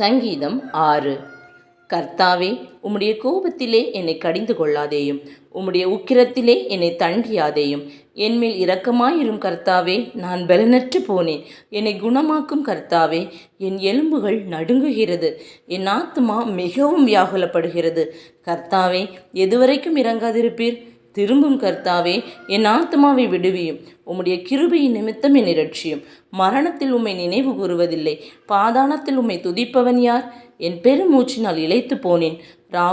சங்கீதம் 6. கர்த்தாவே, உம்முடைய கோபத்திலே என்னை கடிந்து கொள்ளாதேயும், உம்முடைய உக்கிரத்திலே என்னை தண்டியாதேயும். என்மேல் இரக்கமாயிரும் கர்த்தாவே, நான் பலனற்று போனேன். என்னை குணமாக்கும் கர்த்தாவே, என் எலும்புகள் நடுங்குகிறது, என் ஆத்துமா மிகவும் வியாகுலப்படுகிறது. கர்த்தாவே, எதுவரைக்கும் இறங்காதிருப்பீர்? திரும்பும் கர்த்தாவே, என் ஆத்மாவை விடுவியும். உம்முடைய கிருபையின் நிமித்தம் என்னை ரட்சியும். மரணத்தில் உம்மை நினைவு கூறுவதில்லை, பாதாளத்தில் உம்மை துதிப்பவன் யார்? என் பெருமூச்சினால் இளைத்து போனேன்.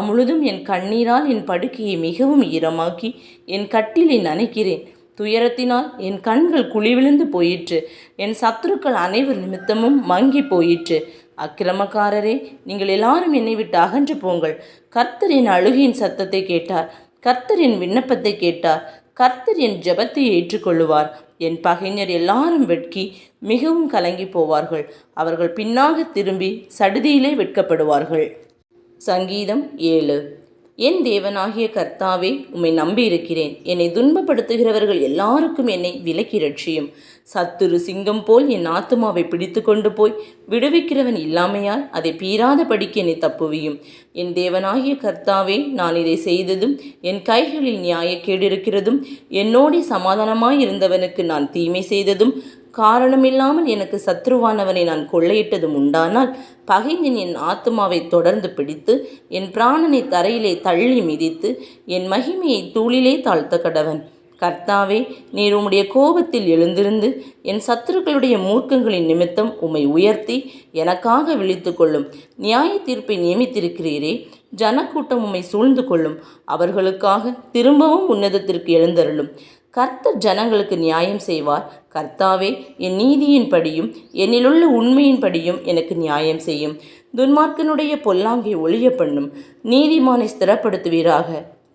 முழுதும் என் கண்ணீரால் என் படுக்கையை மிகவும் ஈரமாக்கி என் கட்டிலை நனைக்கிறேன். துயரத்தினால் என் கண்கள் குழிவிழுந்து போயிற்று. என் சத்துருக்கள் அனைவர் நிமித்தமும் மங்கி போயிற்று. அக்கிரமக்காரரே, நீங்கள் எல்லாரும் என்னை விட்டு அகன்று போங்கள். கர்த்தர் என் அழுகையின் சத்தத்தை கேட்டார். கர்த்தர் என் விண்ணப்பத்தை கேட்டார். கர்த்தர் என் ஜெபத்தை ஏற்றுக்கொள்ளுவார். என் பகைஞர் எல்லாரும் வெட்கி மிகவும் கலங்கி போவார்கள். அவர்கள் பின்னாக திரும்பி சடுதியிலே வெட்கப்படுவார்கள். சங்கீதம் 7. என் தேவனாகிய கர்த்தாவே, உம்மை நம்பியிருக்கிறேன். என்னை துன்பப்படுத்துகிறவர்கள் எல்லாருக்கும் என்னை விலக்கி ரட்சியும். சத்துரு சிங்கம் போல் என் ஆத்துமாவை பிடித்து கொண்டு போய் விடுவிக்கிறவன் இல்லாமையால் அதை பீறாதபடிக்கு என்னை தப்புவியும். என் தேவனாகிய கர்த்தாவே, நான் இதை செய்ததும் என் கைகளில் நியாயக்கேடு இருக்கிறதும் என்னோடே சமாதானமாயிருந்தவனுக்கு நான் தீமை செய்ததும் காரணமில்லாமல் எனக்கு சத்ருவானவனை நான் கொள்ளையிட்டதும் உண்டானால், பகைஞன் என் ஆத்துமாவை தொடர்ந்து பிடித்து என் பிராணனை தரையிலே தள்ளி மிதித்து என் மகிமையை தூளிலே தாழ்த்த கடவன். கர்த்தாவே, நீர் உம்முடைய கோபத்தில் எழுந்திருந்து என் சத்துருக்களுடைய மூர்க்கங்களின் நிமித்தம் உம்மை உயர்த்தி எனக்காக விழித்து கொள்ளும். நியாய தீர்ப்பை நியமித்திருக்கிறீரே, ஜனக்கூட்டம் உம்மை சூழ்ந்து கொள்ளும். அவர்களுக்காக திரும்பவும் உன்னதத்திற்கு எழுந்தருளும். கர்த்தர் ஜனங்களுக்கு நியாயம் செய்வார். கர்த்தாவே, என் நீதியின்படியும் என்னிலுள்ள உண்மையின்படியும் எனக்கு நியாயம் செய்யும். துன்மார்க்கனுடைய பொல்லாங்கை ஒழிய பண்ணும். நீதிமானை ஸ்திரப்படுத்துவீராக.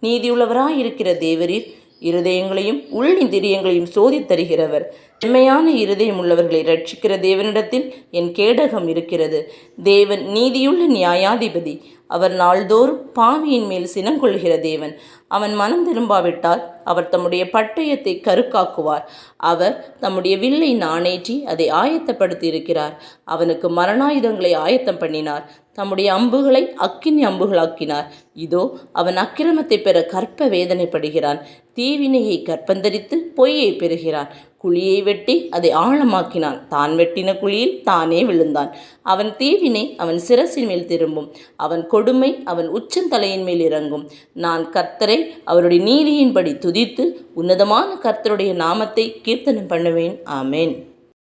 நீதியுள்ளவராயிருக்கிற தேவரீர் இருதயங்களையும் உள்ளிந்திரியங்களையும் சோதித்தருகிறவர். செம்மையான இருதயம் உள்ளவர்களை ரட்சிக்கிற தேவனிடத்தில் என் கேடகம் இருக்கிறது. தேவன் நீதியுள்ள நியாயாதிபதி. அவர் நாள்தோறும் பாவியின் மேல் சினங்கொள்கிற தேவன். அவன் மனம் திரும்பாவிட்டால் அவர் தம்முடைய பட்டயத்தை கருக்காக்குவார். அவர் தம்முடைய வில்லை நாணேற்றி அதை ஆயத்தப்படுத்தி இருக்கிறார். அவனுக்கு மரணாயுதங்களை ஆயத்தம் பண்ணினார். தம்முடைய அம்புகளை அக்கினி அம்புகளாக்கினார். இதோ, அவன் அக்கிரமத்தை பெற கற்ப வேதனைப்படுகிறான். தீவினையை கற்பந்தரித்து பொய்யை பெறுகிறான். குழியை வெட்டி அதை ஆழமாக்கினான். தான் வெட்டின குழியில் தானே விழுந்தான். அவன் தீவினை அவன் சிரசின் மேல் திரும்பும். அவன் கொடுமை அவன் உச்சந்தலையின் மேல் இறங்கும். நான் கர்த்தரை அவருடைய நீதியின்படி துதித்து உன்னதமான கர்த்தருடைய நாமத்தை கீர்த்தனம் பண்ணுவேன். ஆமேன்.